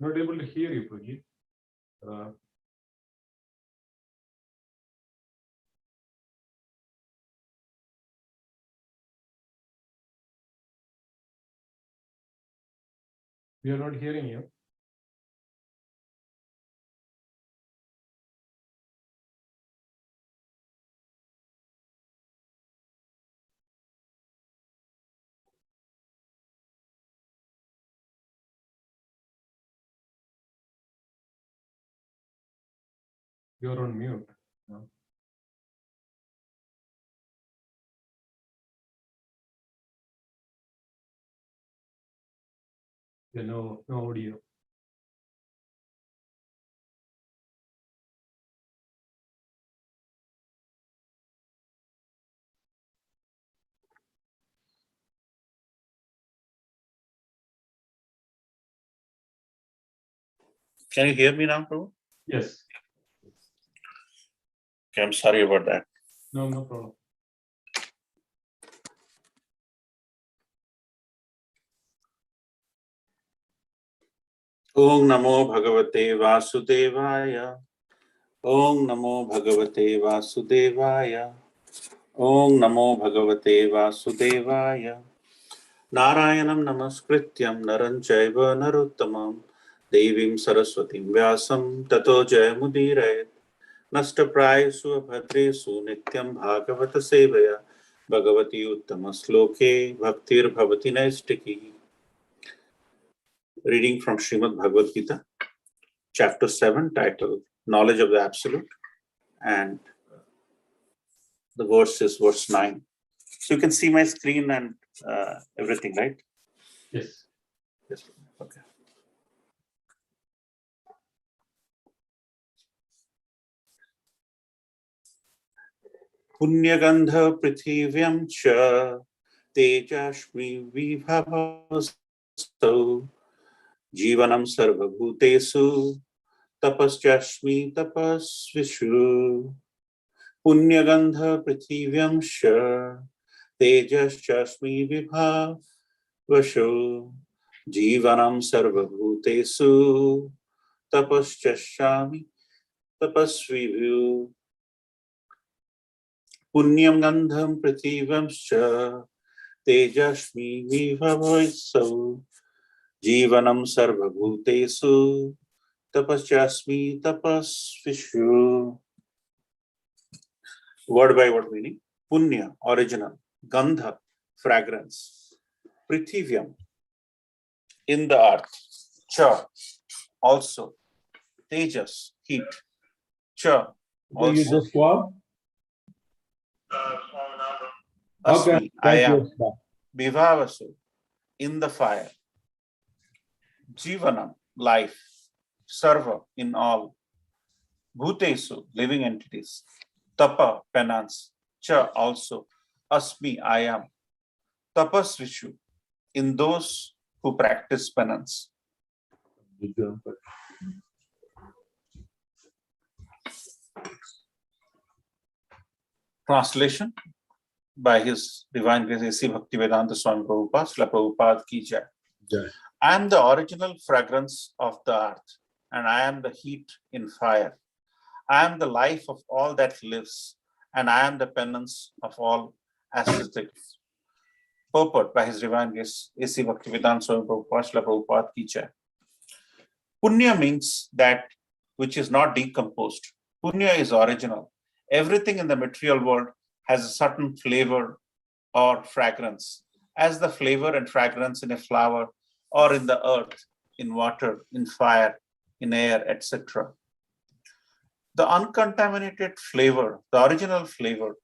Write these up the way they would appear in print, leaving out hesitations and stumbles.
Not able to hear you, Prabhu. We are not hearing you. You're on mute. No. Yeah, no audio. Can you hear me now, Prabhu? Yes. Okay, I'm sorry about that. No problem. Om Namo Bhagavate Vasudevaya. Om Namo Bhagavate Vasudevaya. Om Namo Bhagavate Vasudevaya. Narayanam Namaskrityam Naran Chaiva Naruttamam Devim Saraswatim Vyasam Tato Jayamudire Nashtaprayasu Abhadresu Nityam Bhagavata Sevaya Bhagavati Uttama Sloke Bhaktir Bhavati Naistiki. Reading from Srimad Bhagavad Gita, Chapter 7, titled Knowledge of the Absolute, and the verse is verse 9. So you can see my screen and everything, right? Yes. Yes. Okay. Punyagandha Prithivyam Cha Tejashmi Vibhavaso Jivanam Sarva Bhutesu Tapaschashmi Tapasvishu Punyagandha Prithivyam Cha Tejaschashmi Vibhavasho Jivanam Sarva Bhutesu Tapaschashami Tapasvibhu Punyam Gandham Prithivyamscha Tejashmi Vibhavaso Jivanam Sarva Bhutesu Tapaschasmi Tapasvishu. Word by word meaning. Punya, original. Gandha, fragrance. Prithivyam, in the earth. Cha, also. Tejas, heat. Cha, Do you also. just swab? Asmi, Okay, I thank am. you. Bye. Bhivavasu, in the fire. Jivanam, life. Sarva, in all. Bhutesu, living entities. Tapa, penance. Cha, also. Asmi, I am. Tapasvishu, in those who practice penance. Translation by His Divine Grace A.C. Bhaktivedanta Swami Prabhupada, Srila Prabhupada Ki Jai. I am the original fragrance of the earth, and I am the heat in fire. I am the life of all that lives, and I am the penance of all ascetics. Purport by His Divine Grace A.C. Bhaktivedanta Swami Prabhupada, Srila Prabhupada Ki Jai. Punya means that which is not decomposed. Punya is original. Everything in the material world has a certain flavor or fragrance, as the flavor and fragrance in a flower or in the earth, in water, in fire, in air, etc. The uncontaminated flavor, the original flavor,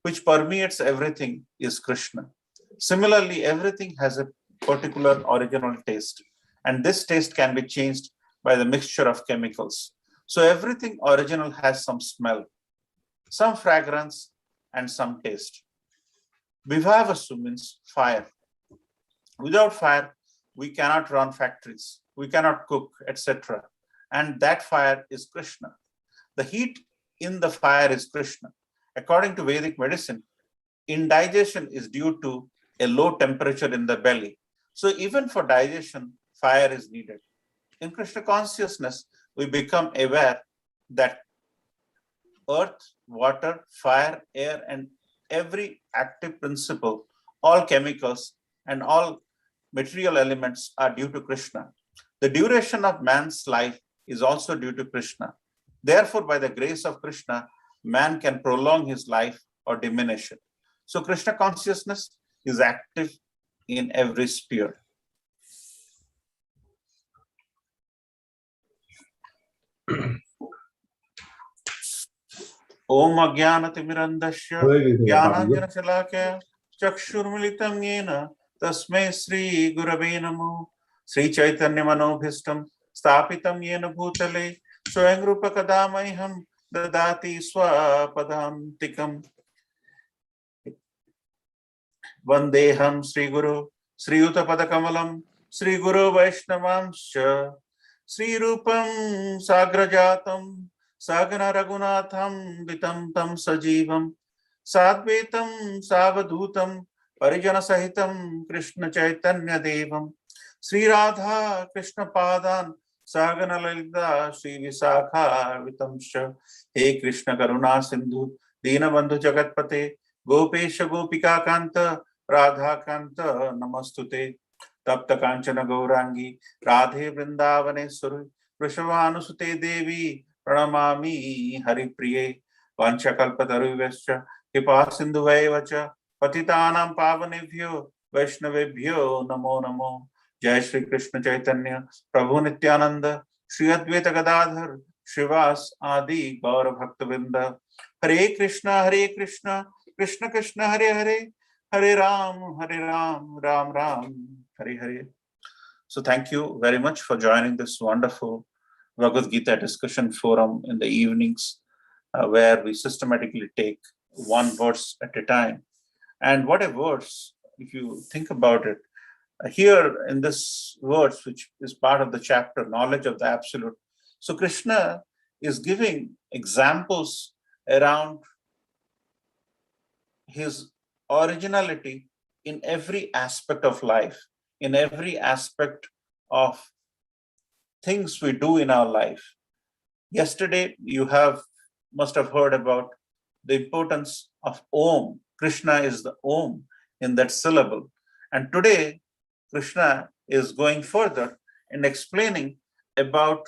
which permeates everything, is Krishna. Similarly, everything has a particular original taste, and this taste can be changed by the mixture of chemicals. So everything original has some smell, some fragrance, and some taste. Vibhavasu means fire. Without fire, we cannot run factories, we cannot cook, etc. And that fire is Krishna. The heat in the fire is Krishna. According to Vedic medicine, indigestion is due to a low temperature in the belly. So even for digestion, fire is needed. in Krishna consciousness, we become aware that earth, water, fire, air, and every active principle, all chemicals, and all material elements are due to Krishna. The duration of man's life is also due to Krishna. Therefore, by the grace of Krishna, man can prolong his life or diminish it. So, Krishna consciousness is active in every sphere. Om Ajnanatimirandasya Jnananjanashalakaya Chakshurmilitam Yena Tasmai Sri Gurave Namo. Sri Chaitanya Manobhistam Stapitam Yena Bhutale Swayam Rupa Kadamaiham Dadati Swapadam Vandeham Sri Guru Sri Uttapadakamalam Sri Guru Vaishnavamscha Sri Rupam Sagrajatam Sagana Raghunatham Vitam Tam Sajivam Sadvetam Savadhutam Parijana Sahitam Krishna Chaitanya Devam Sri Radha Krishna Padan Sagana Lalita Sri Visakha Vitamsha. He Krishna Karuna Sindhu Deenabandhu Jagatpate Gopesha Gopika Kanta Radha Kanta Namastute Tapta Kanchana Gaurangi Radhe Vrindavaneshwari Vrishavanusute Devi Pranamami Haripriye Vanchakalpataruvescha Kripa Sindhuvaevacha Patitanam Pavanebhyo Vaishnavebhyo Namo Namo. Jai Shri Krishna Chaitanya Prabhu Nityananda Shri Advaita Gadadhar Shrivas Adi Gaura Bhaktavinda. Hare Krishna Krishna Krishna Hare Hare Hare Ram Ram Ram Hare Hare. So thank you very much for joining this wonderful Bhagavad Gita discussion forum in the evenings, where we systematically take one verse at a time. And what a verse, if you think about it. Here in this verse, which is part of the chapter, Knowledge of the Absolute. So Krishna is giving examples around his originality in every aspect of life, in every aspect of things we do in our life. Yesterday, you must have heard about the importance of Om. Krishna is the Om in that syllable. And today, Krishna is going further and explaining about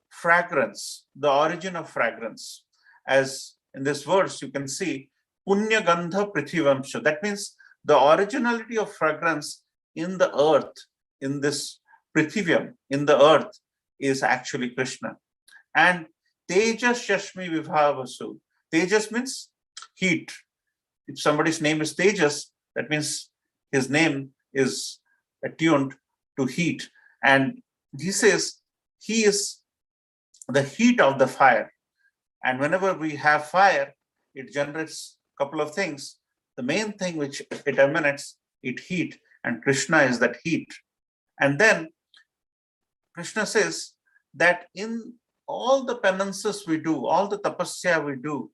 fragrance, the origin of fragrance. As in this verse, you can see, Punya Gandha Prithivamsha. That means the originality of fragrance in the earth, in this Prithivyam, in the earth, is actually Krishna. And Tejas Shashmi Vibhavasu. Tejas means heat. If somebody's name is Tejas, that means his name is attuned to heat. And he says he is the heat of the fire. And whenever we have fire, it generates a couple of things. The main thing which it emanates, it heat, and Krishna is that heat. And then Krishna says that in all the penances we do, all the tapasya we do,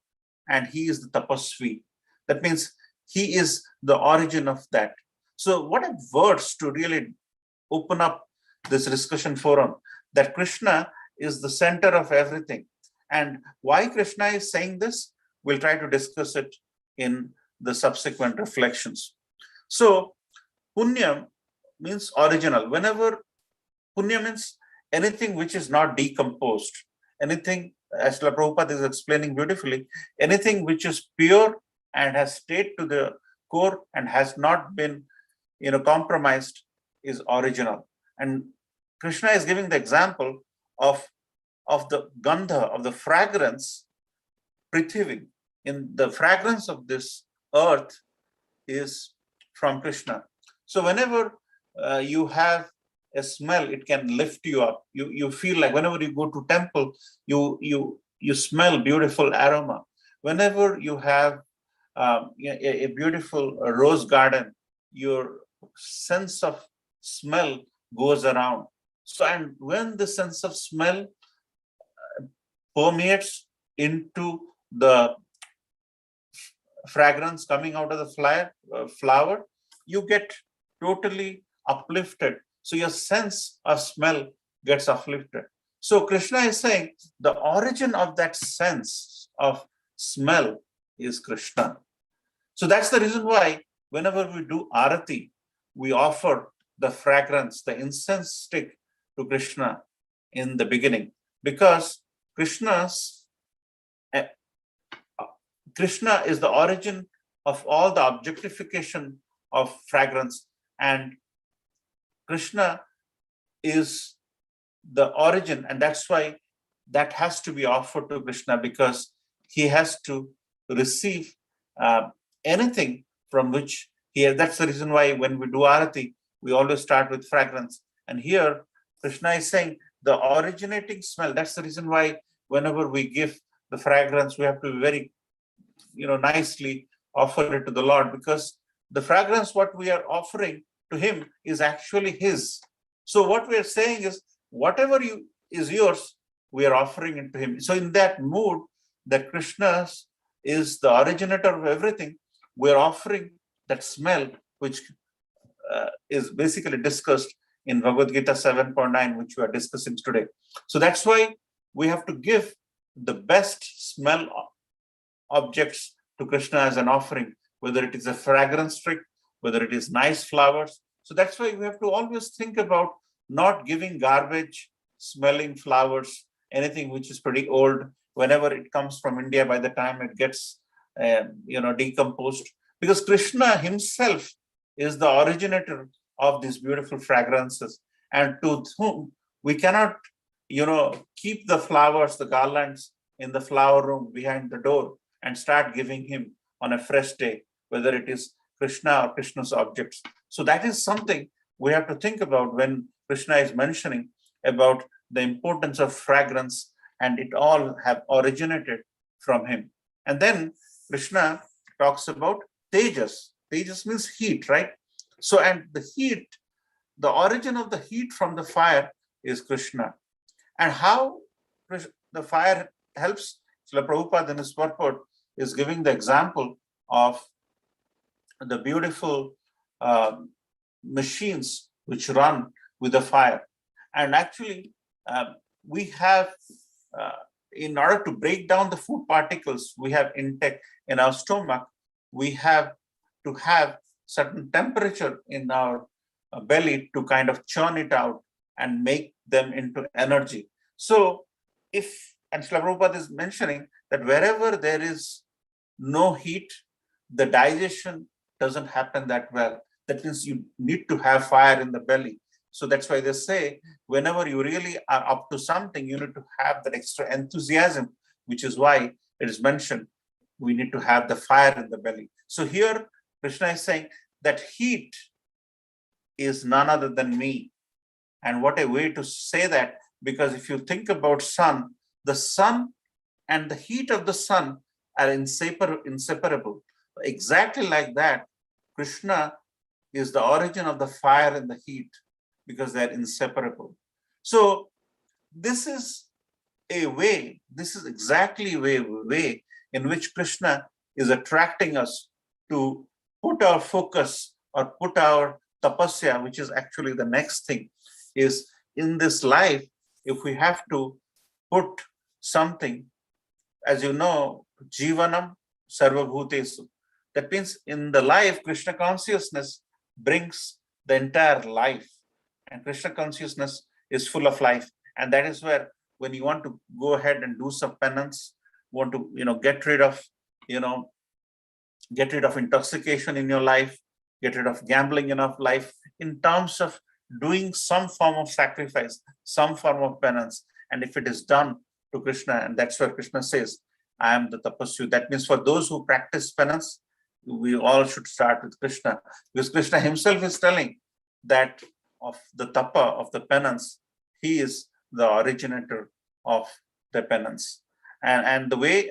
and he is the tapasvi. That means he is the origin of that. So what a verse to really open up this discussion forum, that Krishna is the center of everything. And why Krishna is saying this, we'll try to discuss it in the subsequent reflections. So punya means original. Whenever punya means anything which is not decomposed, anything, as Srila Prabhupada is explaining beautifully, anything which is pure and has stayed to the core and has not been compromised is original. And Krishna is giving the example of the gandha, of the fragrance, Prithivi. In the fragrance of this earth is from Krishna. So whenever you have a smell, it can lift you up. You feel like whenever you go to temple, you smell beautiful aroma. Whenever you have a beautiful rose garden, your sense of smell goes around. So, and when the sense of smell permeates into the fragrance coming out of the flower, you get totally uplifted. So your sense of smell gets uplifted. So Krishna is saying the origin of that sense of smell is Krishna. So that's the reason why whenever we do arati, we offer the fragrance, the incense stick to Krishna in the beginning, because Krishna is the origin of all the objectification of fragrance, and Krishna is the origin, and that's why that has to be offered to Krishna, because he has to receive anything from which that's the reason why when we do arati, we always start with fragrance. And here Krishna is saying the originating smell. That's the reason why whenever we give the fragrance, we have to very nicely offer it to the Lord, because the fragrance what we are offering to him is actually his. So what we are saying is whatever is yours, we are offering it to him. So in that mood that Krishna is the originator of everything, we are offering that smell, which is basically discussed in Bhagavad Gita 7.9, which we are discussing today. So that's why we have to give the best smell objects to Krishna as an offering, whether it is a fragrance stick, whether it is nice flowers. So that's why we have to always think about not giving garbage smelling flowers, anything which is pretty old. Whenever it comes from India, by the time it gets decomposed, because Krishna himself is the originator of these beautiful fragrances, and to whom we cannot keep the flowers, the garlands in the flower room behind the door and start giving him on a fresh day, whether it is Krishna or Krishna's objects. So that is something we have to think about when Krishna is mentioning about the importance of fragrance, and it all have originated from him. And then Krishna talks about tejas. Tejas means heat, right? So, and the heat, the origin of the heat from the fire is Krishna. And how the fire helps, Srila Prabhupada in his purport is giving the example of the beautiful machines which run with the fire. And actually, we have, in order to break down the food particles we have intake in our stomach, we have to have certain temperature in our belly to kind of churn it out and make them into energy. So and Srila Prabhupada is mentioning that wherever there is no heat, the digestion doesn't happen that well. That means you need to have fire in the belly. So that's why they say, whenever you really are up to something, you need to have that extra enthusiasm, which is why it is mentioned, we need to have the fire in the belly. So here, Krishna is saying that heat is none other than me. And what a way to say that, because if you think about sun, the sun and the heat of the sun are inseparable. Exactly like that, Krishna is the origin of the fire and the heat, because they're inseparable. So this is a way, this is exactly a way in which Krishna is attracting us to put our focus or put our tapasya, which is actually the next thing, is in this life, if we have to put something, as you know, jivanam sarvabhutesu. That means in the life, Krishna consciousness brings the entire life, and Krishna consciousness is full of life. And that is where, when you want to go ahead and do some penance, want to get rid of intoxication in your life, get rid of gambling in your life, in terms of doing some form of sacrifice, some form of penance. And if it is done to Krishna, and that's where Krishna says, I am the tapasya. That means for those who practice penance, we all should start with Krishna, because Krishna himself is telling that of the tapa, of the penance, he is the originator of the penance. And the way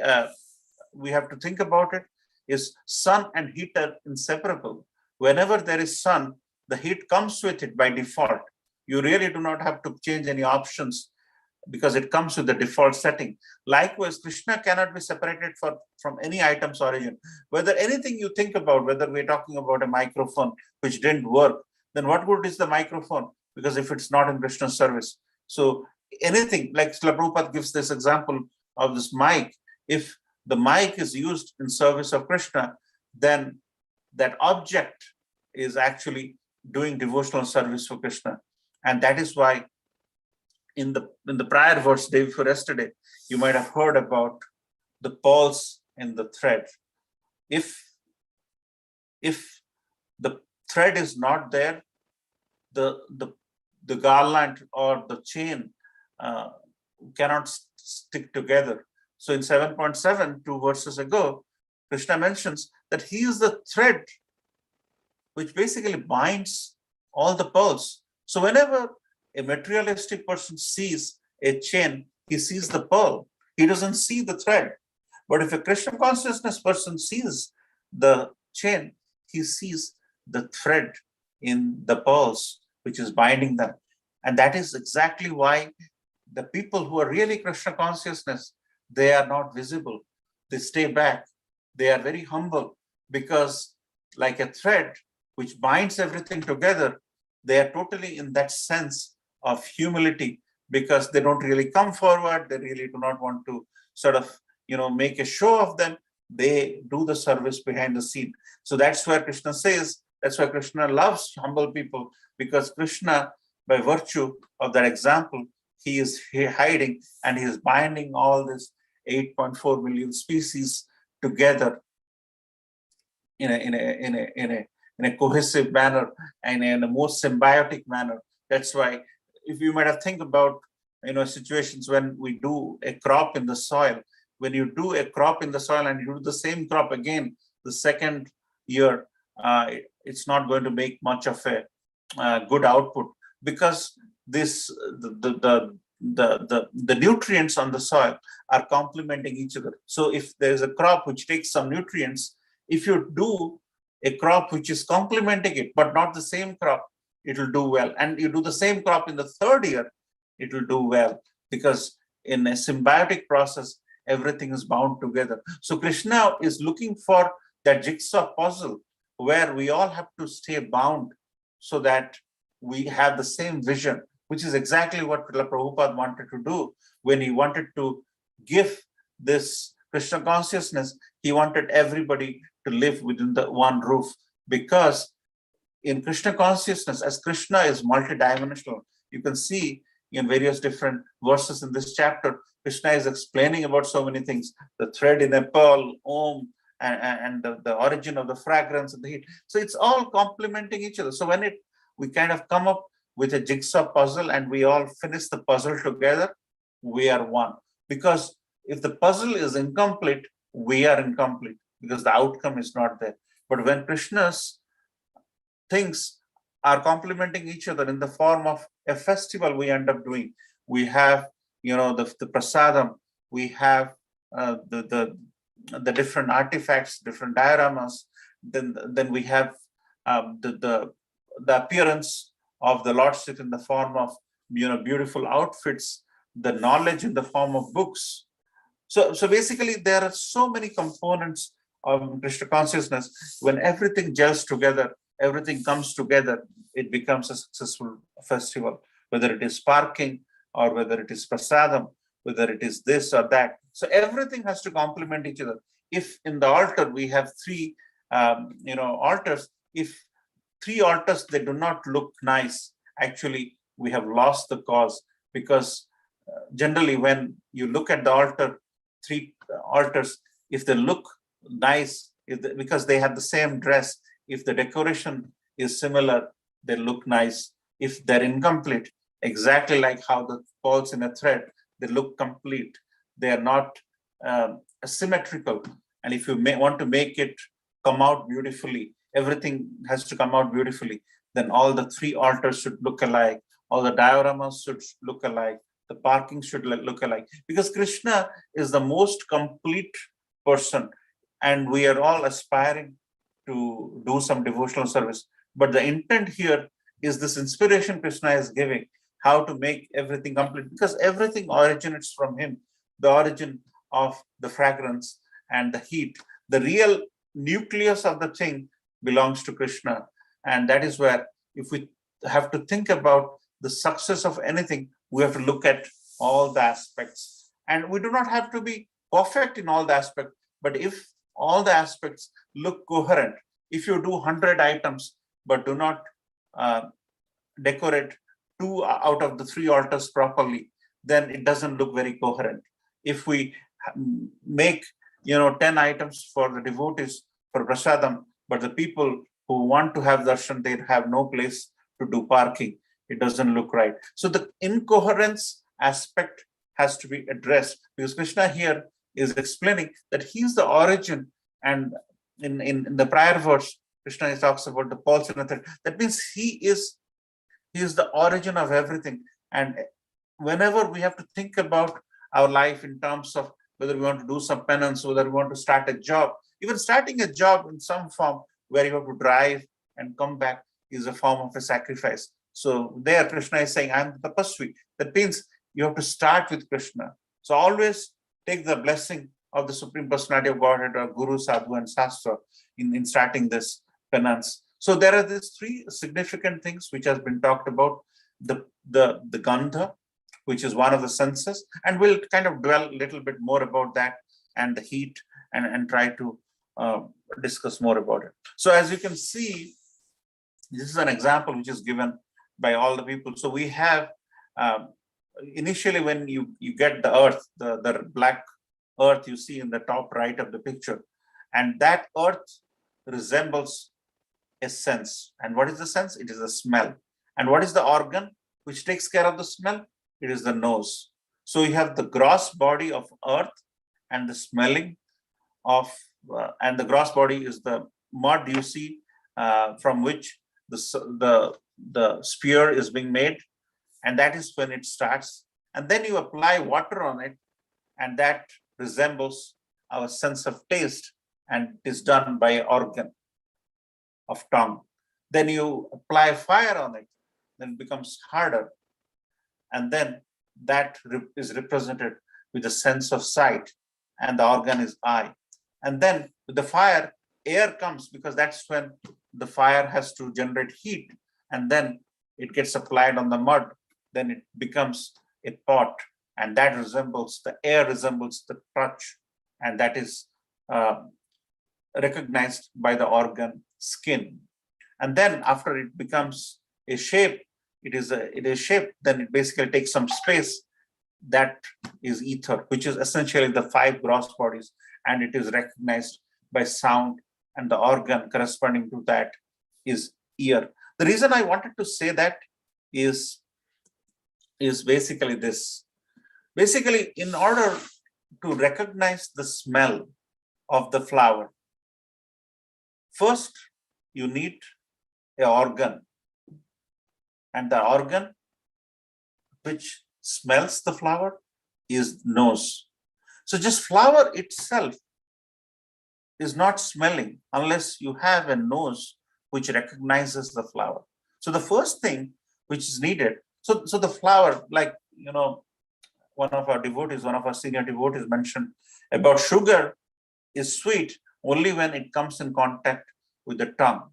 we have to think about it is sun and heat are inseparable. Whenever there is sun, the heat comes with it by default. You really do not have to change any options, because it comes with the default setting. Likewise, Krishna cannot be separated from any item's origin. Whether anything you think about, whether we're talking about a microphone which didn't work, then what good is the microphone? Because if it's not in Krishna's service. So anything, like Srila Prabhupada gives this example of this mic. If the mic is used in service of Krishna, then that object is actually doing devotional service for Krishna. And that is why in the prior verse, day before yesterday, you might have heard about the pearls in the thread. If the thread is not there, the garland or the chain cannot stick together. So in 7.7, 2 verses ago, Krishna mentions that he is the thread which basically binds all the pearls. So whenever a materialistic person sees a chain, he sees the pearl. He doesn't see the thread. But if a Krishna consciousness person sees the chain, he sees the thread in the pearls, which is binding them. And that is exactly why the people who are really Krishna consciousness, they are not visible. They stay back. They are very humble because like a thread which binds everything together, they are totally in that sense of humility because they don't really come forward. They really do not want to sort of, make a show of them. They do the service behind the scene. So that's where Krishna says, that's why Krishna loves humble people, because Krishna, by virtue of that example, he is hiding and he is binding all this 8.4 million species together in a cohesive manner and in a more symbiotic manner. That's why, if you might have think about situations when we do a crop in the soil, when you do a crop in the soil and you do the same crop again the second year, it's not going to make much of a good output, because the nutrients on the soil are complementing each other. So if there's a crop which takes some nutrients, if you do a crop which is complementing it, but not the same crop, it will do well. And you do the same crop in the third year, it will do well, because in a symbiotic process, everything is bound together. So Krishna is looking for that jigsaw puzzle where we all have to stay bound so that we have the same vision, which is exactly what Prabhupada wanted to do when he wanted to give this Krishna consciousness. He wanted everybody to live within the one roof, because in Krishna consciousness, as Krishna is multidimensional, you can see in various different verses in this chapter, Krishna is explaining about so many things, the thread in a pearl, Om, and the origin of the fragrance and the heat. So it's all complementing each other. So when we kind of come up with a jigsaw puzzle and we all finish the puzzle together, we are one. Because if the puzzle is incomplete, we are incomplete, because the outcome is not there. But when Krishna's things are complementing each other in the form of a festival, we end up doing. We have, the prasadam, we have the different artifacts, different dioramas. Then we have the appearance of the Lordship in the form of beautiful outfits, the knowledge in the form of books. So basically, there are so many components of Krishna consciousness. When everything gels together, everything comes together, it becomes a successful festival, whether it is sparking or whether it is prasadam, whether it is this or that. So everything has to complement each other. If in the altar we have three, altars, if three altars, they do not look nice, actually, we have lost the cause, because generally when you look at the altar, three altars, if they look nice, because they have the same dress, if the decoration is similar, they look nice. If they're incomplete, exactly like how the pearls in a thread, they look complete. They are not symmetrical. And if you want to make it come out beautifully, everything has to come out beautifully, then all the three altars should look alike. All the dioramas should look alike. The parking should look alike. Because Krishna is the most complete person, and we are all aspiring to do some devotional service. But the intent here is this inspiration Krishna is giving, how to make everything complete, because everything originates from him, the origin of the fragrance and the heat. The real nucleus of the thing belongs to Krishna. And that is where, if we have to think about the success of anything, we have to look at all the aspects. And we do not have to be perfect in all the aspects, but if all the aspects look coherent, if you do 100 items, but do not decorate 2 out of the 3 altars properly, then it doesn't look very coherent. If we make 10 items for the devotees for prasadam, but the people who want to have darshan, they have no place to do parking, it doesn't look right. So the incoherence aspect has to be addressed, because Krishna here is explaining that he's the origin, and in the prior verse, Krishna talks about the pulse and the. That means he is the origin of everything. And whenever we have to think about our life in terms of whether we want to do some penance, whether we want to start a job, even starting a job in some form where you have to drive and come back is a form of a sacrifice. So there Krishna is saying, I'm the tapasvi. That means you have to start with Krishna. So always take the blessing of the Supreme Personality of Godhead, or Guru, Sadhu, and Shastra in starting this penance. So there are these 3 significant things which has been talked about. The Gandha, which is one of the senses, and we'll kind of dwell a little bit more about that, and the heat, and try to discuss more about it. So as you can see, this is an example which is given by all the people. So we have, initially when you get the earth, the black earth you see in the top right of the picture, and that earth resembles a sense. And what is the sense? It is a smell. And what is the organ which takes care of the smell? It is the nose. So you have the gross body of earth and the smelling of, and the gross body is the mud you see, from which the spear is being made, and that is when it starts. And then you apply water on it, and that resembles our sense of taste, and is done by organ of tongue. Then you apply fire on it, then it becomes harder, and then that is represented with the sense of sight, and the organ is eye. And then with the fire, air comes, because that's when the fire has to generate heat, and then it gets applied on the mud, then it becomes a pot, and that resembles, the air resembles the touch, and that is recognized by the organ skin. And then after it becomes a shape, it is shape, then it basically takes some space. That is ether, which is essentially the 5 gross bodies, and it is recognized by sound, and the organ corresponding to that is ear. The reason I wanted to say that is basically this. Basically, in order to recognize the smell of the flower, first you need an organ, and the organ which smells the flower is nose. So just flower itself is not smelling unless you have a nose which recognizes the flower. So the first thing which is needed, so the flower, like, one of our senior devotees mentioned about sugar is sweet only when it comes in contact with the tongue.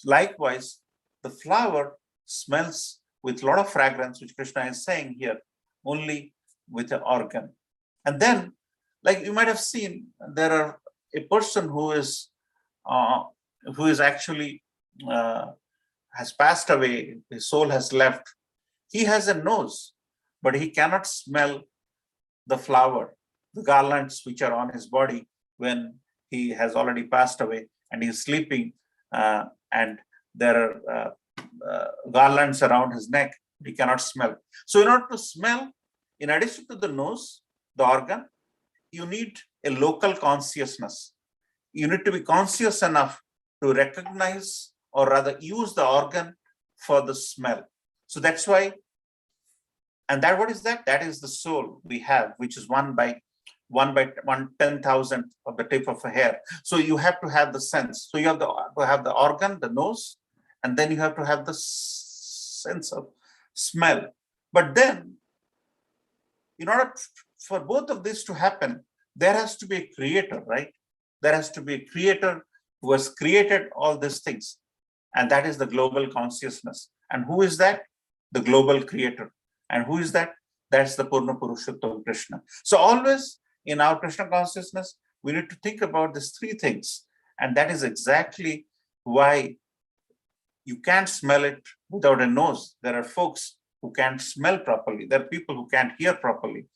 Likewise, the flower smells with a lot of fragrance, which Krishna is saying here, only with the organ. And then, like you might have seen, there are a person who is actually has passed away, his soul has left. He has a nose, but he cannot smell the flower, the garlands which are on his body when he has already passed away and he is sleeping, and there are garlands around his neck, he cannot smell. So in order to smell, in addition to the nose, the organ, you need a local consciousness. You need to be conscious enough to recognize, or rather use, the organ for the smell. So that's why, and that, what is that? That is the soul we have, which is 1/10,000 of the tip of a hair. So you have to have the sense. So you have to have the organ, the nose, and then you have to have the sense of smell. But then, in order for both of this to happen, there has to be a creator, right? There has to be a creator who has created all these things. And that is the global consciousness. And who is that? The global creator. And who is that? That's the Purna Purushottam Krishna. So always in our Krishna consciousness, we need to think about these three things. And that is exactly why you can't smell it without a nose. There are folks who can't smell properly. There are people who can't hear properly.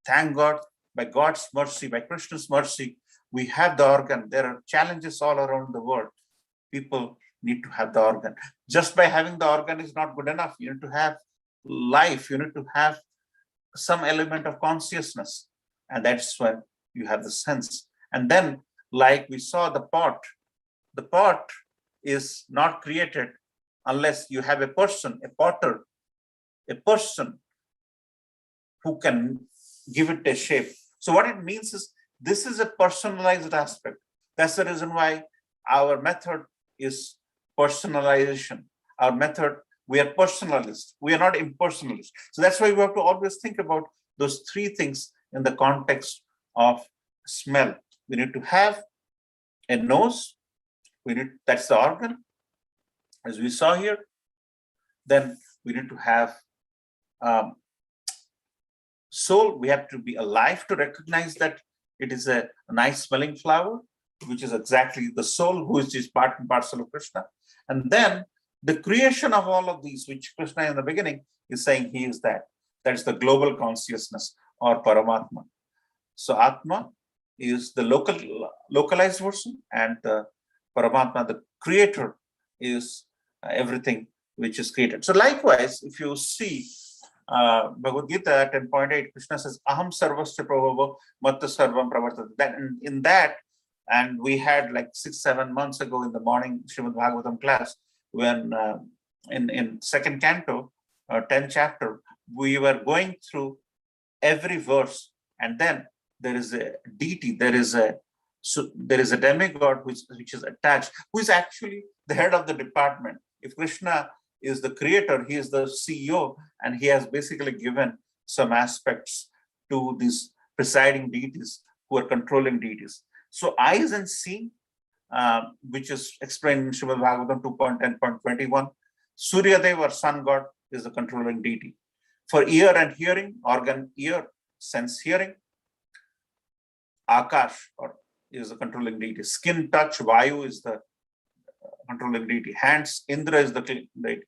Thank God, by God's mercy, by Krishna's mercy, we have the organ. There are challenges all around the world. People need to have the organ. Just by having the organ is not good enough. You need to have life. You need to have some element of consciousness. And that's when you have the sense. And then, like we saw the pot is not created unless you have a person, a potter, a person who can give it a shape. So what it means is this is a personalized aspect. That's the reason why our method is personalization. Our method, we are personalist. We are not impersonalist. So that's why we have to always think about those three things in the context of smell. We need to have a nose. That's the organ, as we saw here. Then we need to have soul. We have to be alive to recognize that it is a nice smelling flower, which is exactly the soul, who is just part and parcel of Krishna. And then the creation of all of these, which Krishna in the beginning is saying he is that. That's the global consciousness or Paramatma. So Atma is the localized version, and the Paramatma, the creator, is everything which is created. So likewise, if you see Bhagavad Gita 10.8, Krishna says, Aham sarvasya prabhava matta sarvam pravartate. That in that, and we had like 6-7 months ago in the morning Srimad Bhagavatam class, when in second canto, 10th chapter, we were going through every verse, and then there is a deity, there is a demigod which is attached, who is actually the head of the department. If Krishna is the creator, he is the CEO, and he has basically given some aspects to these presiding deities who are controlling deities. So eyes and seeing, which is explained in Srimad Bhagavatam 2.10.21, Suryadev or sun god is the controlling deity. For ear and hearing, organ ear, sense hearing, Akash is the controlling deity. Skin touch, Vayu is the controlling deity. Hands, Indra is the deity.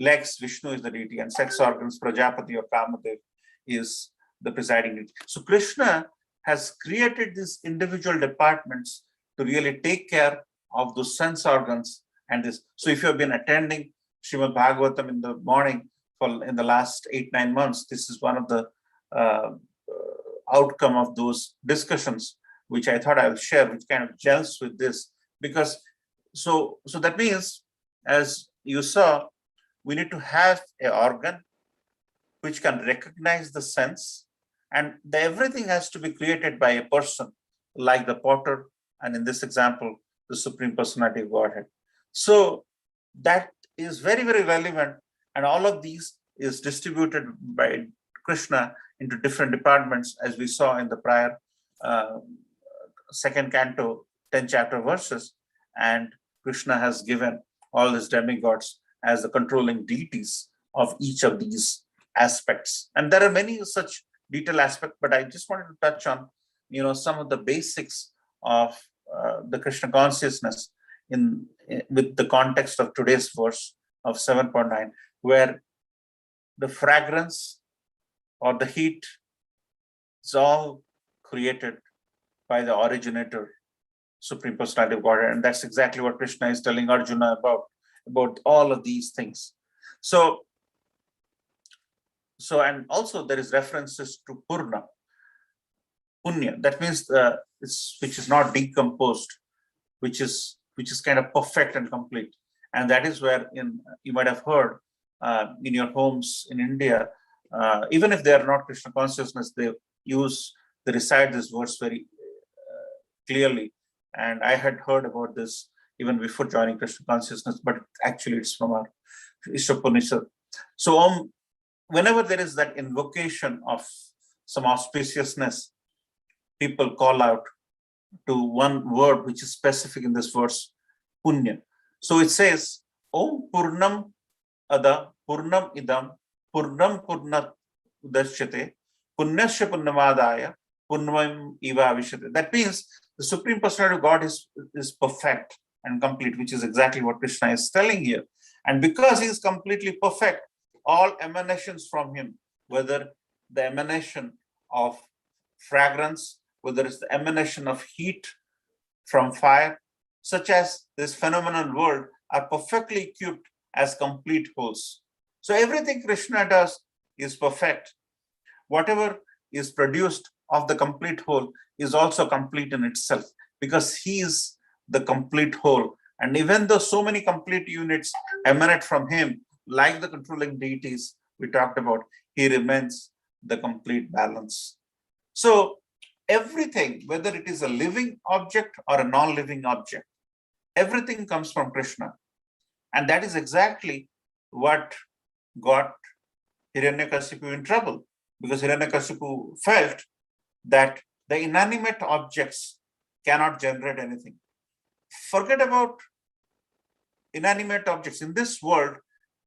Legs, Vishnu is the deity. And sex organs, Prajapati or Kamadev is the presiding deity. So Krishna has created these individual departments to really take care of those sense organs and this. So if you have been attending Srimad Bhagavatam in the morning in the last 8-9 months, this is one of the outcome of those discussions, which I thought I will share, which kind of gels with this. Because so that means, as you saw, we need to have an organ which can recognize the sense, and everything has to be created by a person, like the potter, and in this example, the Supreme Personality of Godhead. So that is very, very relevant, and all of these is distributed by Krishna into different departments, as we saw in the prior second canto, 10th chapter verses. And Krishna has given all his demigods as the controlling deities of each of these aspects. And there are many such detailed aspects, but I just wanted to touch on, some of the basics of the Krishna consciousness with the context of today's verse of 7.9, where the fragrance or the heat is all created by the originator, Supreme Personality of Godhead. And that's exactly what Krishna is telling Arjuna about all of these things. So and also there is references to Purna, Punya. That means which is not decomposed, which is kind of perfect and complete. And that is where you might have heard in your homes in India, even if they are not Krishna consciousness, they recite this verse very clearly. And I had heard about this even before joining Krishna consciousness, but actually it's from our Ishapanishad. So whenever there is that invocation of some auspiciousness, people call out to one word which is specific in this verse, Punya. So it says, Om Purnam Ada Purnam Idam Purnam Purnat Udashyate, Punyasya Punnamadaya, Punnam Eva Avishate. That means the Supreme Personality of God is perfect and complete, which is exactly what Krishna is telling here. And because he is completely perfect, all emanations from him, whether the emanation of fragrance, whether it's the emanation of heat from fire, such as this phenomenal world, are perfectly equipped as complete wholes. So everything Krishna does is perfect. Whatever is produced of the complete whole is also complete in itself, because he is the complete whole. And even though so many complete units emanate from him, like the controlling deities we talked about, he remains the complete balance. So everything, whether it is a living object or a non-living object, everything comes from Krishna. And that is exactly what got Hiranyakasipu in trouble, because Hiranyakasipu felt that the inanimate objects cannot generate anything. Forget about inanimate objects. In this world,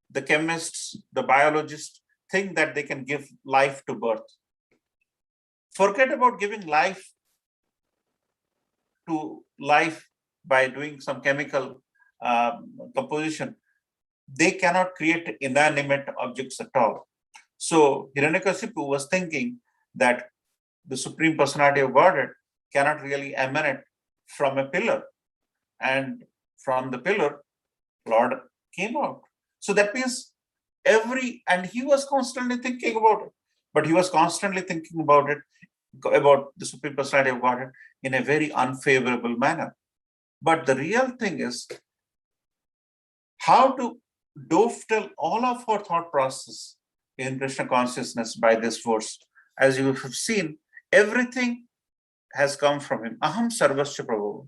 the chemists, the biologists think that they can give life to birth. Forget about giving life to life by doing some chemical composition. They cannot create inanimate objects at all. So Hiranyakasipu was thinking that the Supreme Personality of Godhead cannot really emanate from a pillar. And from the pillar, Lord came out. So that means and he was constantly thinking about it, but he was constantly thinking about the Supreme Personality of Godhead in a very unfavorable manner. But the real thing is how to dovetail all of our thought process in Krishna consciousness by this verse. As you have seen, everything has come from him. Aham sarvasya prabhu.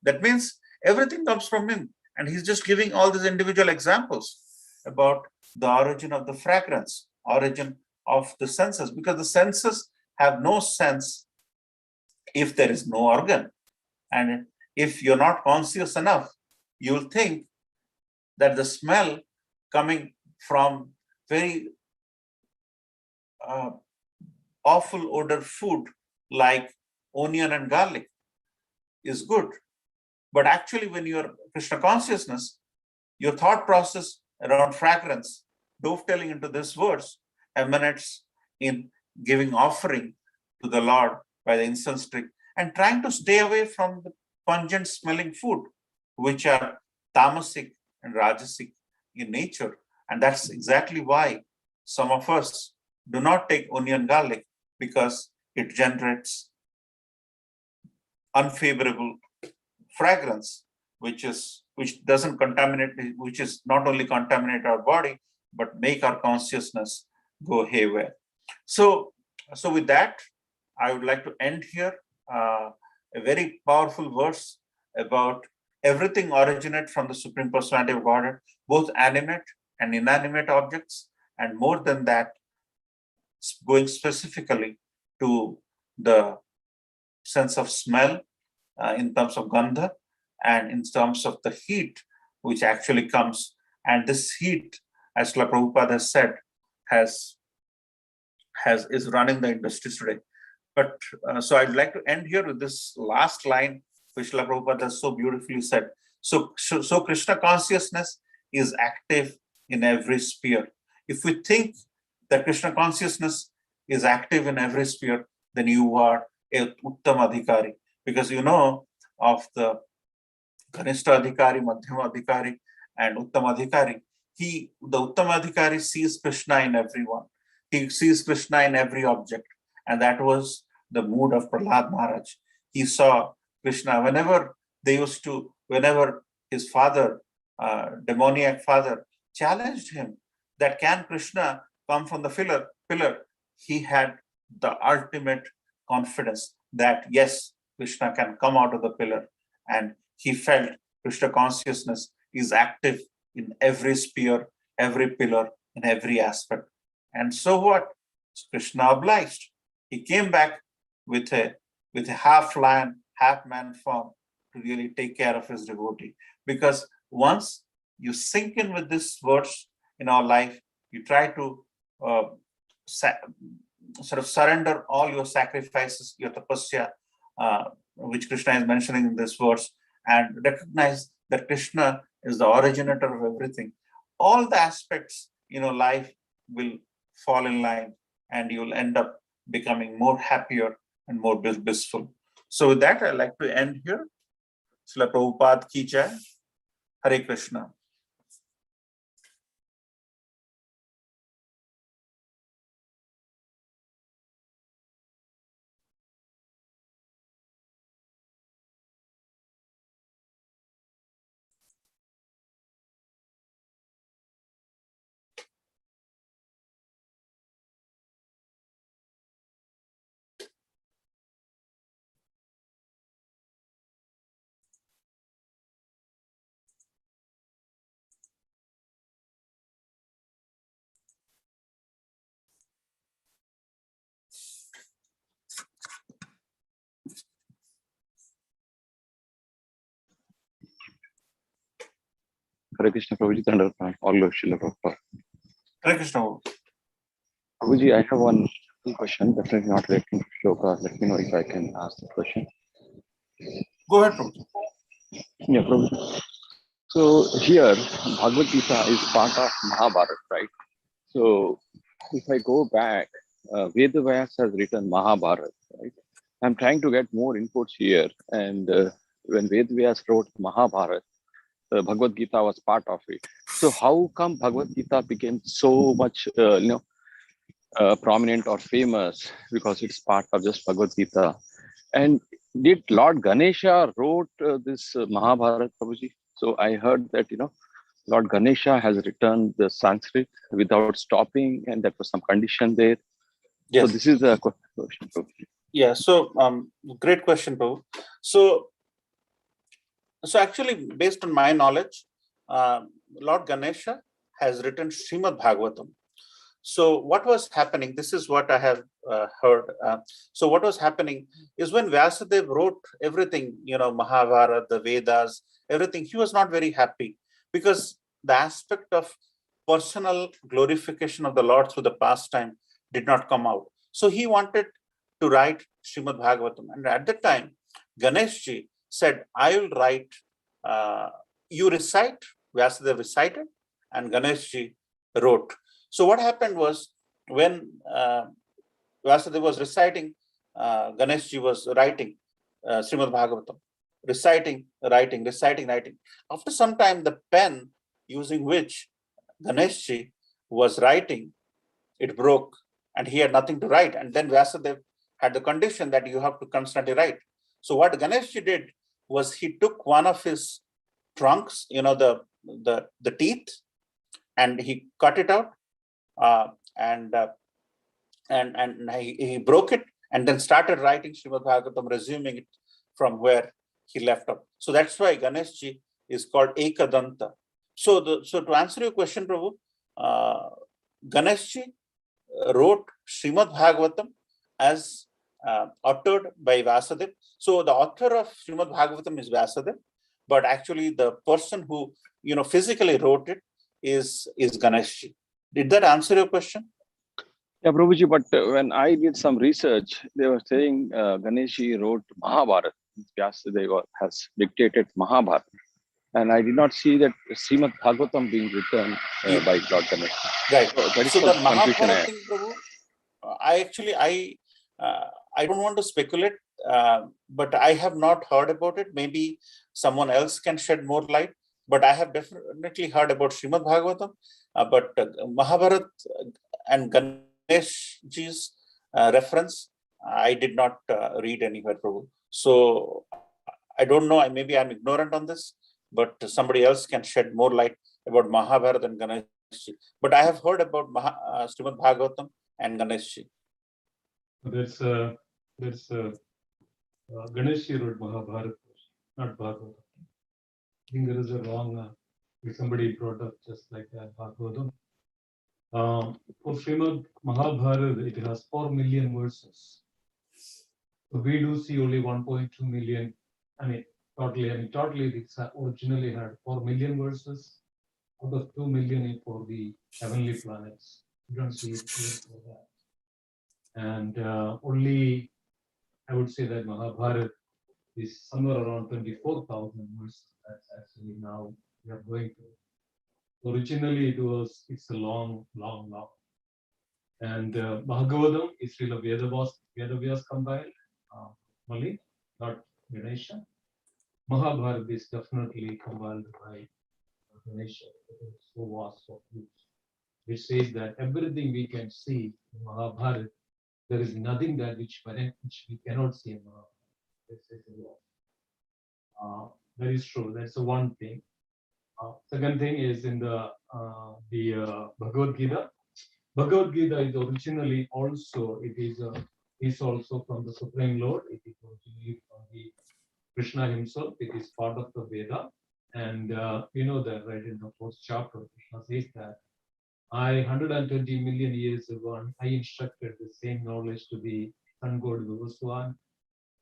That means everything comes from him. And he's just giving all these individual examples about the origin of the fragrance, origin of the senses, because the senses have no sense if there is no organ. And if you're not conscious enough, you'll think that the smell coming from very awful odor food like onion and garlic is good. But actually, when you're Krishna consciousness, your thought process around fragrance, dovetailing into this verse, emanates in giving offering to the Lord by the incense stick and trying to stay away from the pungent smelling food, which are tamasic and rajasic in nature. And that's exactly why some of us do not take onion garlic, because it generates unfavorable fragrance, which doesn't contaminate, which is not only contaminate our body, but make our consciousness go haywire. So with that, I would like to end here. A very powerful verse about everything originate from the Supreme Personality of Godhead, both animate and inanimate objects, and more than that, going specifically to the sense of smell in terms of gandha, and in terms of the heat which actually comes. And this heat, as Srila Prabhupada has said, is running the industry today. But so I'd like to end here with this last line, which Srila Prabhupada has so beautifully said. So Krishna consciousness is active in every sphere. If we think that Krishna consciousness is active in every sphere, then you are a Uttam Adhikari, because you know of the Kanishta Adhikari, Madhyama Adhikari, and Uttam Adhikari. The Uttam Adhikari sees Krishna in everyone. He sees Krishna in every object. And that was the mood of Prahlad Maharaj. He saw Krishna whenever his father, demoniac father, challenged him that can Krishna come from the pillar, he had the ultimate confidence that yes, Krishna can come out of the pillar. And he felt Krishna consciousness is active in every sphere, every pillar, in every aspect. And so what? Krishna obliged. He came back with a half lion, half man form to really take care of his devotee. Because once you sink in with this verse in our life, you try to sort of surrender all your sacrifices, your tapasya, which Krishna is mentioning in this verse, and recognize that Krishna is the originator of everything, all the aspects, life will fall in line and you'll end up becoming more happier and more blissful. So with that, I'd like to end here. Srila Prabhupada ki jai. Hare Krishna. Hare Krishna, Prabhuji, Thandavat, all glory Srila Prabhupada. Hare Krishna. Prabhuji, I have one question, definitely not relating to shloka. Let me know if I can ask the question. Go ahead, Prabhuji. Yeah, Prabhuji. So here, Bhagavad Gita is part of Mahabharata, right? So if I go back, Veda Vyas has written Mahabharata, right? I'm trying to get more inputs here. And when Veda Vyas wrote Mahabharata, Bhagavad Gita was part of it. So how come Bhagavad Gita became so much, prominent or famous? Because it's part of just Bhagavad Gita. And did Lord Ganesha wrote this Mahabharata, Prabhuji? So I heard that, Lord Ganesha has written the Sanskrit without stopping, and that was some condition there. Yes. So this is a question, Prabhuji. Yeah. So great question, Prabhu. So actually, based on my knowledge, Lord Ganesha has written Srimad Bhagavatam. So what was happening, this is what I have heard. So what was happening is when Vyasadeva wrote everything, Mahabharata, the Vedas, everything, he was not very happy because the aspect of personal glorification of the Lord through the pastime did not come out. So he wanted to write Srimad Bhagavatam. And at that time, Ganeshji said, I will write, you recite, Vyasadeva recited, and Ganeshji wrote. So what happened was when Vyasadeva was reciting, Ganeshji was writing Srimad Bhagavatam, reciting, writing. After some time, the pen using which Ganeshji was writing, it broke and he had nothing to write. And then Vyasadeva had the condition that you have to constantly write. So what Ganeshji did was he took one of his trunks, the teeth, and he cut it out. And he broke it and then started writing Srimad Bhagavatam, resuming it from where he left off. So that's why Ganeshji is called Ekadanta. So to answer your question, Prabhu, Ganeshji wrote Srimad Bhagavatam as uttered by Vyasadeva. So the author of Srimad Bhagavatam is Vyasadeva, but actually the person who physically wrote it is Ganeshji. Did that answer your question? Yeah, Prabhuji, but when I did some research, they were saying Ganeshji wrote Mahabharata. Vyasadeva has dictated Mahabharata. And I did not see that Srimad Bhagavatam being written by Lord Ganesha. Right. So that is So the confusion Mahabharata thing, Prabhu, I don't want to speculate, but I have not heard about it. Maybe someone else can shed more light. But I have definitely heard about Srimad Bhagavatam. But Mahabharata and Ganeshji's reference, I did not read anywhere, Prabhu. So I don't know. Maybe I'm ignorant on this, but somebody else can shed more light about Mahabharata and Ganeshji. But I have heard about Srimad Bhagavatam and Ganeshji. There's Ganeshji wrote Mahabharata, not Bhagavatam. I think there is a wrong, somebody brought up just like that, Bhagavatam. For Srimad Mahabharata, it has 4 million verses. So we do see only 1.2 million. Totally it's originally had 4 million verses out of 2 million for the heavenly planets. You don't see it here for that. And only, I would say that Mahabharata is somewhere around 24,000 verses. That's actually now we are going to. Originally, it's a long. And Bhagavatam is still a Vedavyas compiled, only, not Ganesha. Mahabharata is definitely compiled by Ganesha. It is so vast, so huge. Which says that everything we can see in Mahabharata, there is nothing that which we cannot see in Mahabharata. That is true. That's the one thing. Second thing is in the Bhagavad Gita. Bhagavad Gita is originally also is also from the Supreme Lord. It is originally from the Krishna himself. It is part of the Veda, and you know that right in the fourth chapter, Krishna says that 120 million years ago, I instructed the same knowledge to the sun god Vivaswan.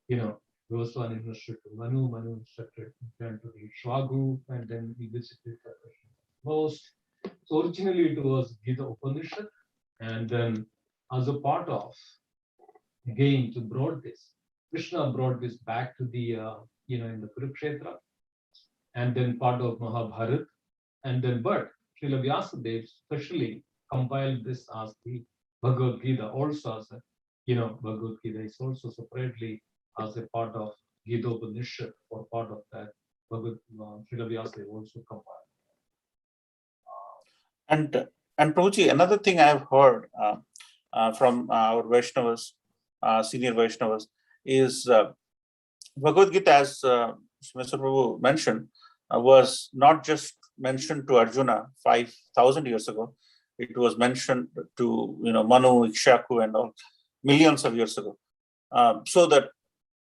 You know, Vivaswan instructed to Manu, Manu instructed to the Shwagu, and then he visited the Krishna most. So originally it was Gita Upanishad, and then as a part of, again, to brought this, Krishna brought this back to the in the Kurukshetra, and then part of Mahabharata, and then but Srila Vyasadeva specially compiled this as the Bhagavad Gita, also as a Bhagavad Gita is also separately as a part of Gita Upanishad, or part of that Bhagavad Srila Vyasadeva also compiled. And Prabhuji, another thing I've heard from our Vaishnavas, senior Vaishnavas, is Bhagavad Gita, as Mr. Prabhu mentioned, was not just mentioned to Arjuna 5,000 years ago. It was mentioned to Manu, Ikshaku, and all millions of years ago. So that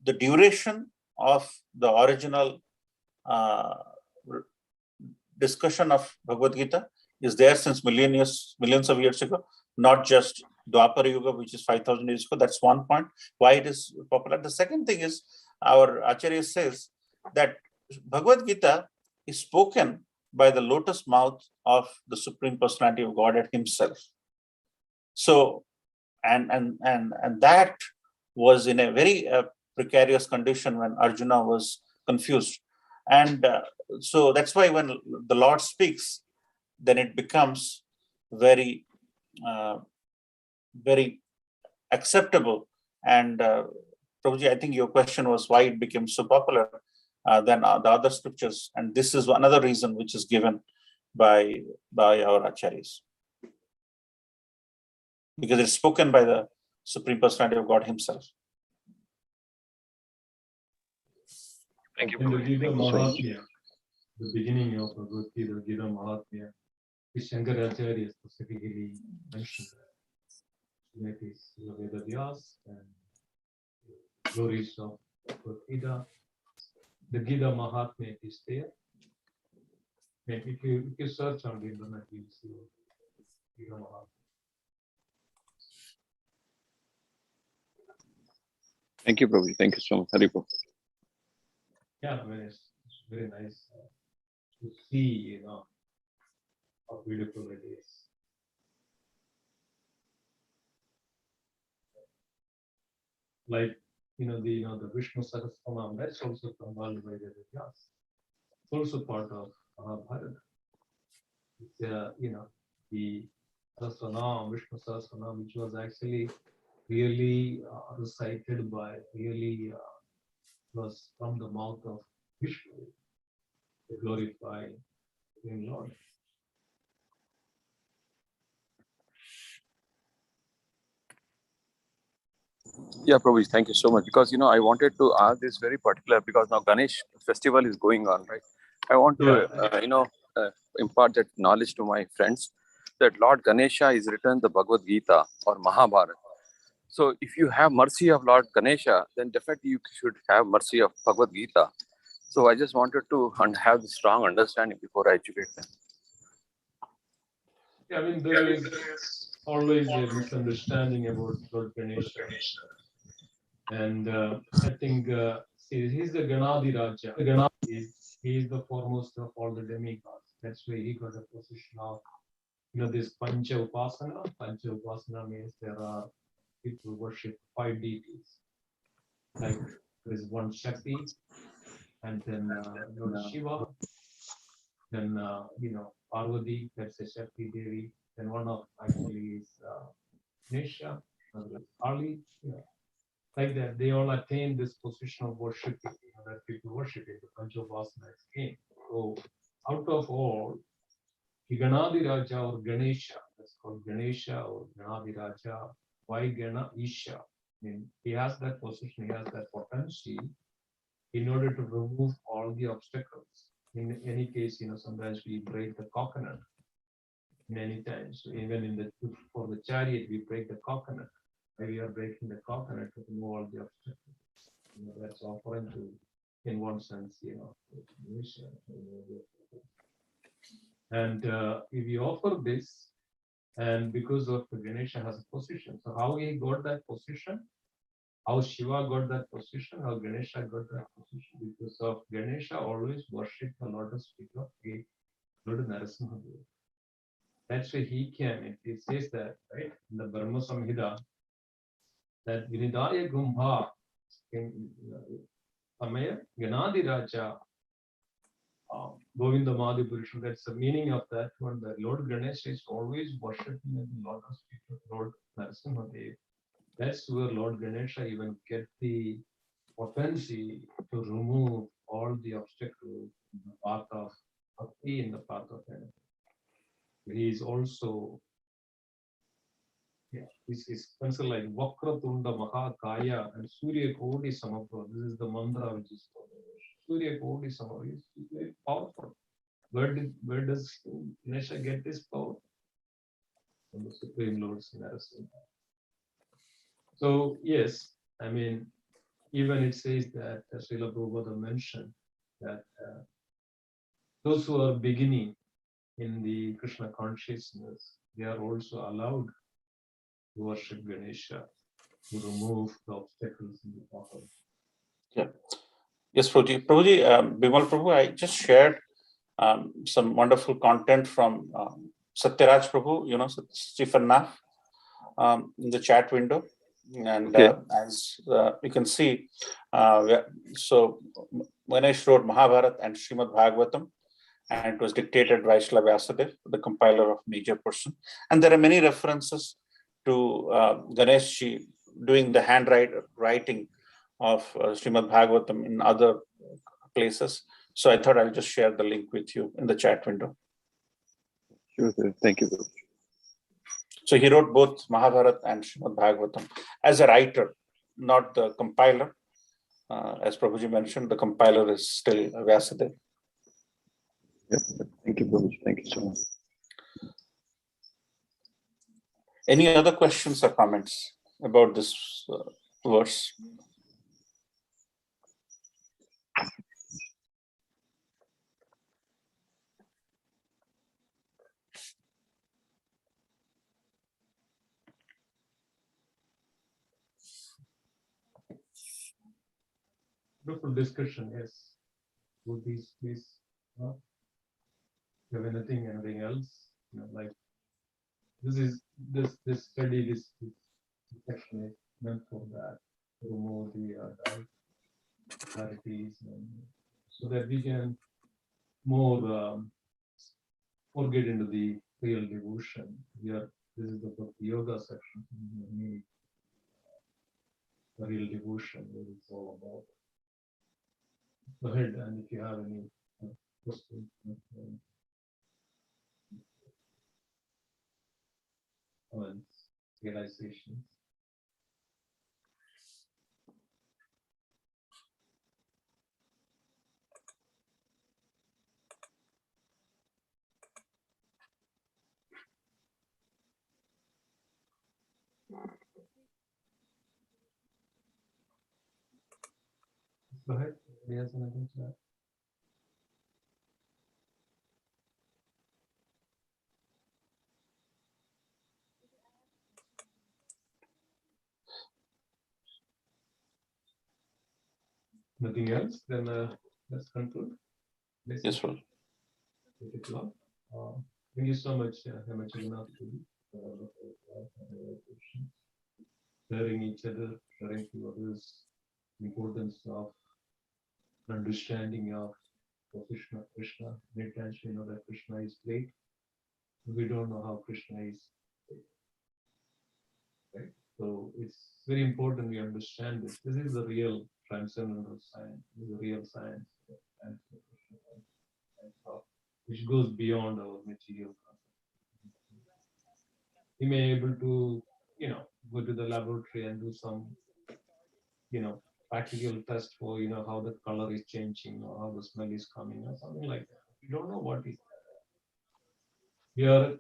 the duration of the original discussion of Bhagavad Gita is there since millions of years ago, not just Dwapara Yuga, which is 5,000 years ago. That's one point why it is popular. The second thing is, our Acharya says that Bhagavad Gita is spoken by the lotus mouth of the Supreme Personality of Godhead himself. So, and that was in a very precarious condition when Arjuna was confused. And so that's why when the Lord speaks, then it becomes very, very acceptable. And Prabhuji, I think your question was why it became so popular than the other scriptures. And this is another reason which is given by our acharyas. Because it's spoken by the Supreme Personality of God himself. Thank you. In the Gita Mahatmya, the beginning of Bhagavad Gita, Gita Mahatmya, Shankaracharya specifically mentioned that it is Veda Vyas and glories of Bhagavad Gita. The Gita Mahatmya is there. And if you search on the internet, you'll see Gita Mahatmya. Thank you, Prabhu. Thank you so much. Hari Prabhu. Yeah, I mean, it's very nice to see, how beautiful it is. Like, the Vishnu Sahasranam, that's also compiled by the Vyas. It's also part of Mahabharata. It's, the Sahasranam, Vishnu Sahasranam, which was actually really recited by, was from the mouth of Vishnu to glorify the Lord. Yeah, Prabhu, thank you so much. Because, I wanted to ask this very particular, because now Ganesh festival is going on, right? I want to, impart that knowledge to my friends that Lord Ganesha is written the Bhagavad Gita or Mahabharata. So if you have mercy of Lord Ganesha, then definitely you should have mercy of Bhagavad Gita. So I just wanted to have this strong understanding before I educate them. Yeah, I mean, there is always a misunderstanding about Lord Ganesha. And I think he's the Ganadi Raja. He is the foremost of all the demigods. That's why he got a position of this Pancha Upasana. Pancha Upasana means there are people worship 5 deities. Like there is one Shakti, and then Lord Shiva, then Parvati, that's a Shakti Devi, then one of actually is Ganesha, another is Kali, like that. They all attain this position of worshiping, that people worship in the Panchopasana again. So out of all, Ganadi Raja or Ganesha, that's called Ganesha or Ganadi Raja, why Gana Isha? I mean, he has that position, he has that potency in order to remove all the obstacles. In any case, sometimes we break the coconut many times. So even for the chariot, we break the coconut. We are breaking the coconut to remove all the obstacles. That's offering to, in one sense, and if you offer this, and because of the Ganesha has a position, so how he got that position? How Shiva got that position, how Ganesha got that position, because of Ganesha always worshipped the lotus feet of Lord Narasimha. That's why he can, it says that, right, in the Brahma Samhita, that Vinidaya Gumbha, Amaya, Ganadi Raja, Govinda Madhi Purusha, that's the meaning of that one. The Lord Ganesha is always worshipping the lotus feet of Lord Narasimha. That's where Lord Ganesha even get the potency to remove all the obstacles in the path of bhakti, in the path of energy. He is also, this is considered like Vakratunda Mahakaya and Surya Kodi Samabha. This is the mantra which is called Surya Kodi Samabha. Is very powerful. Where does Ganesha get this power? From the Supreme Lord Narasimha. So yes, I mean, even it says that, as Srila Prabhupada mentioned, that those who are beginning in the Krishna consciousness, they are also allowed to worship Ganesha, to remove the obstacles in the path. Yeah. Yes, Prabhuji. Bimal Prabhu, I just shared some wonderful content from Satyaraj Prabhu, Stephen Nath, in the chat window. And as you can see, so Ganesh wrote Mahabharata and Srimad Bhagavatam, and it was dictated by Srila Vyasadeva, the compiler of major portion. And there are many references to Ganesh doing the handwriting of Srimad Bhagavatam in other places. So I thought I'll just share the link with you in the chat window. Sure, sir. Thank you. So he wrote both Mahabharata and Srimad Bhagavatam as a writer, not the compiler. As Prabhuji mentioned, the compiler is still Vyasadeva. Yes, thank you, Prabhuji. Thank you so much. Any other questions or comments about this verse? Beautiful discussion, yes. Would these please, you have anything else? Like this study, this section is meant for that, to remove the clarities, so that we can more get into the real devotion. This is the yoga section. The real devotion, what it's all about. Go ahead, and if you have any questions, comments, realizations. Go ahead. Anybody has anything to add? Nothing else? Then let's conclude. Yes, sir. Thank you so much, Hemajaganath, sharing each other, sharing to others the importance of understanding of Krishna. Many times we know that Krishna is great. We don't know how Krishna is great. Right? So it's very important we understand this. This is the real transcendental science. This is the real science, which goes beyond our material concept. We may be able to, go to the laboratory and do some, practical test for, how the color is changing or how the smell is coming or something like that. We don't know what is that.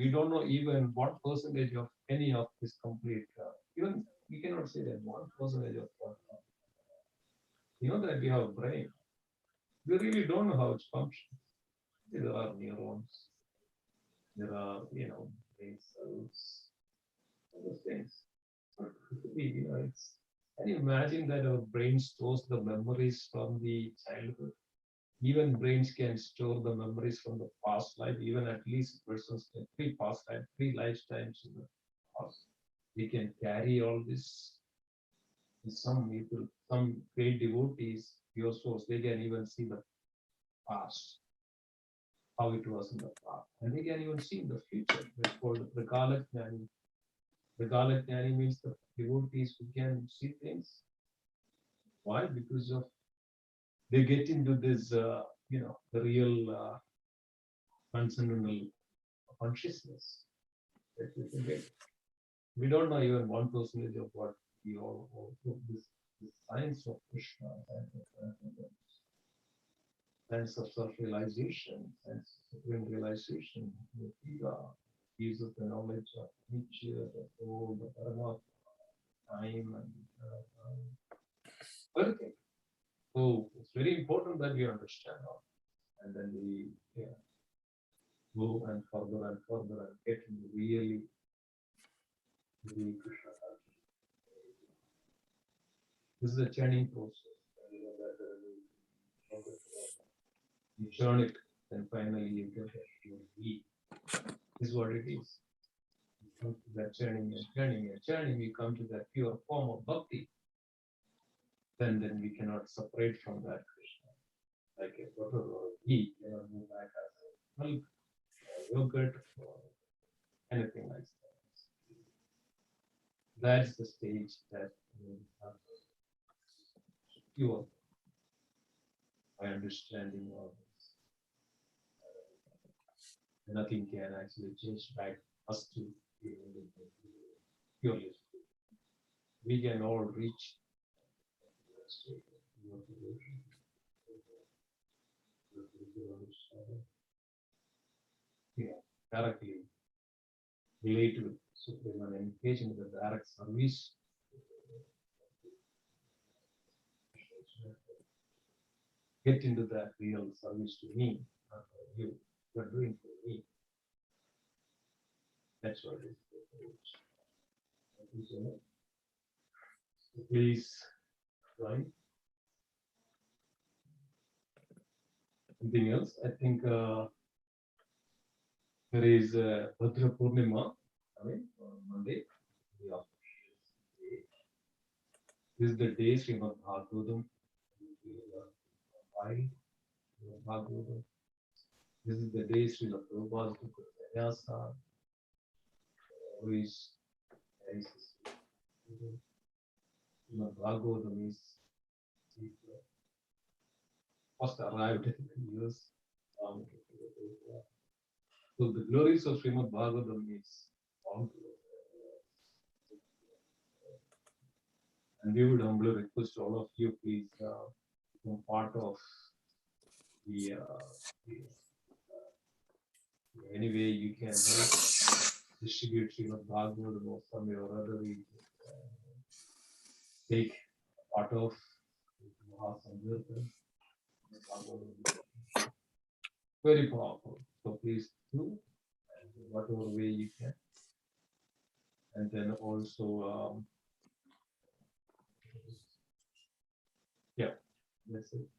We don't know even 1% of any of this complete, even we cannot say that 1% of what. You know that we have a brain. We really don't know how it functions. There are neurons. There are, brain cells, other things. Can you imagine that our brain stores the memories from the childhood? Even brains can store the memories from the past life. Even at least persons can three lifetimes in the past. We can carry all this. Some people, some great devotees, pure souls, they can even see the past, how it was in the past, and they can even see in the future. It's called the Galajnani. The Galajnani means the devotees who can see things. Why? Because of they get into this, the real transcendental consciousness that we can get. We don't know even 1% of what we all this science of Krishna, science of self-realization, science of supreme realization, the Buddha gives us the knowledge of nature, the soul, the dharma, time, and everything. So it's very important that we understand all, and then we go and further and get into really Krishna consciousness. This is a churning process. You churn it, then finally you get it. This is what it is. You come to that churning, you come to that pure form of bhakti. Then we cannot separate from that Krishna. Like a butter or a ghee cannot move back as milk or yogurt or anything like that. That's the stage that we have pure by understanding all this. Nothing can actually change back us to purely. We can all reach that state of devotion. Directly relate to Supreme and engage in the direct service. Get into that real service to me, not for you. You're doing for me. That's what it is. Thank you so much. So please join. Anything else? I think there is Bhadra Purnima coming on Monday. This is the day Srimad Bhagavatam. This is the day Srila Prabhupada took Ganesha, who is Srimad Bhagavatam is first arrived in the US. So the glories of Srimad Bhagavatam is boundless. And we would humbly request all of you, please become part of the any way you can help distribute Srimad Bhagavatam or some way or other. We take part of Mahasankirtan. Very powerful. So please do whatever way you can. And then also, that's it.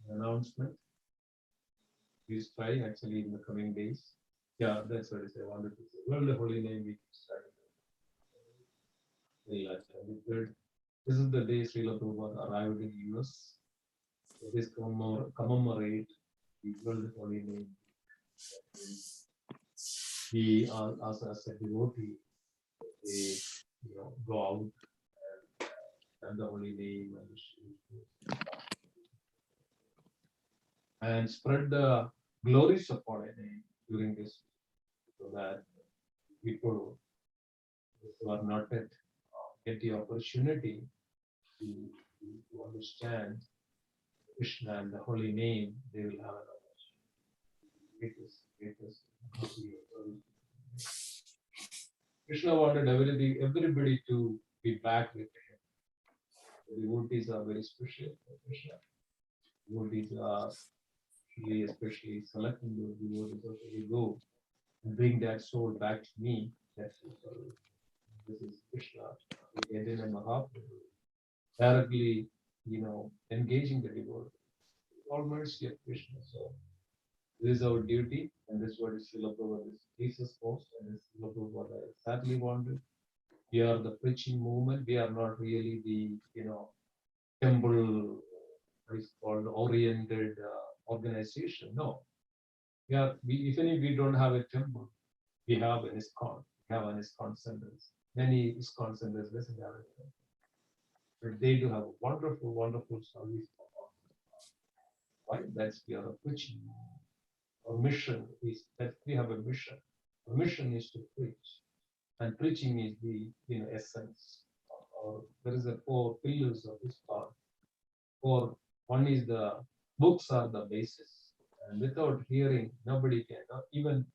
Announcement. Please try actually in the coming days. Yeah, that's what I wanted to say. Well, the holy name we started. This is the day Srila Prabhupada arrived in US. This commemorate the world holy name. He, as a devotee, they go out and the holy name and spread the glories of holy name during this, so that people who are not yet get the opportunity to understand Krishna and the holy name, they will have an opportunity. Krishna wanted everybody to be back with him. The devotees are very special for Krishna. Devotees are really especially selecting those devotees. Okay, you go and bring that soul back to me. That's this is Krishna. Chaitanya Mahaprabhu directly, engaging the devotee. All mercy of Krishna. So this is our duty, and this is what Srila Prabhupada teaches most, and this is what Prabhupada sadly wanted. We are the preaching movement. We are not really the, temple, what is called oriented organization. No. Even if we don't have a temple, we have an ISKCON. We have an ISKCON centers. Many ISKCON centers doesn't have a temple. But they do have a wonderful, wonderful service. Why? That's we are a preaching. Our mission is that we have a mission. Our mission is to preach, and preaching is the essence. There is a 4 pillars of this part. One is the books are the basis, and without hearing, nobody can. Even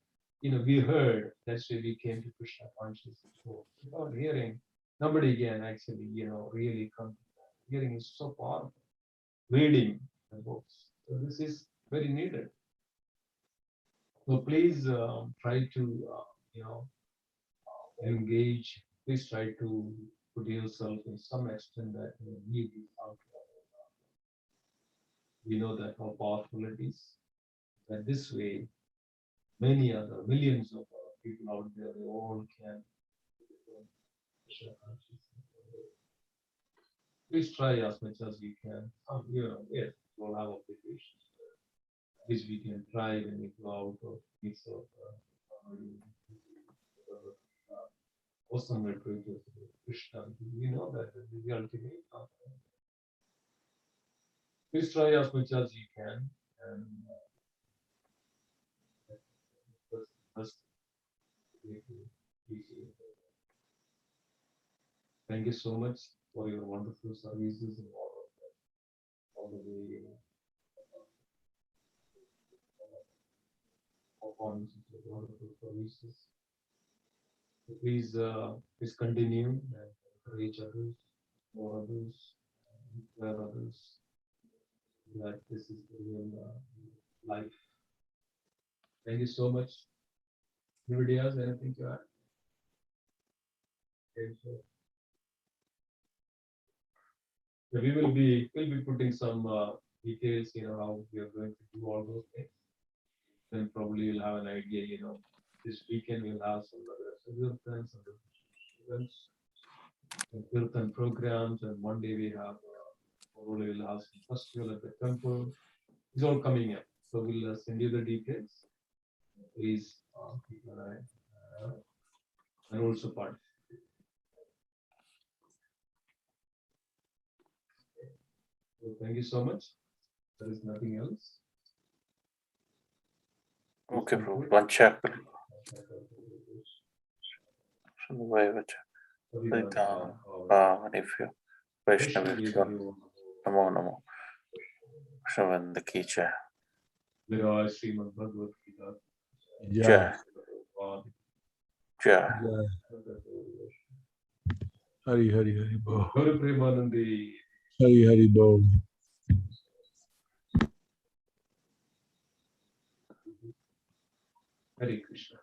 we heard. That's why we came to Krishna consciousness. So without hearing, nobody can actually really come. Hearing is so powerful. Reading the books. So this is very needed. So please try to engage. Please try to put yourself in some extent that you need this out. We know that how powerful it is. That this way, many other millions of people out there, they all can. Please try as much as you can. Yes, we'll have applications. At least we can try when we go out of mix of awesome retreats. Krishna, we know that this is the ultimate. Please try as much as you can, and thank you so much for your wonderful services and all the way performances of wonderful services. So please continue and encourage others, more others, inspire others. That this is the real life. Thank you so much. Anybody else, anything to add? Okay, so we'll be putting some details, how we are going to do all those things. Then probably you'll have an idea, this weekend we'll have some other events, some kirtan programs, and one day we have probably we'll have some festival at the temple. It's all coming up. So we'll send you the details. Please keep an eye and also participate. So thank you so much. There is nothing else. Okay, bro. One chapter. Namo Namo. Shravanda ki jai. Viraj Srimad Bhagavad Gita. Jai. Jai. Hari Hari Hari Bol. Gauri Premanandi. Hari Hari Bol. Hare Krishna.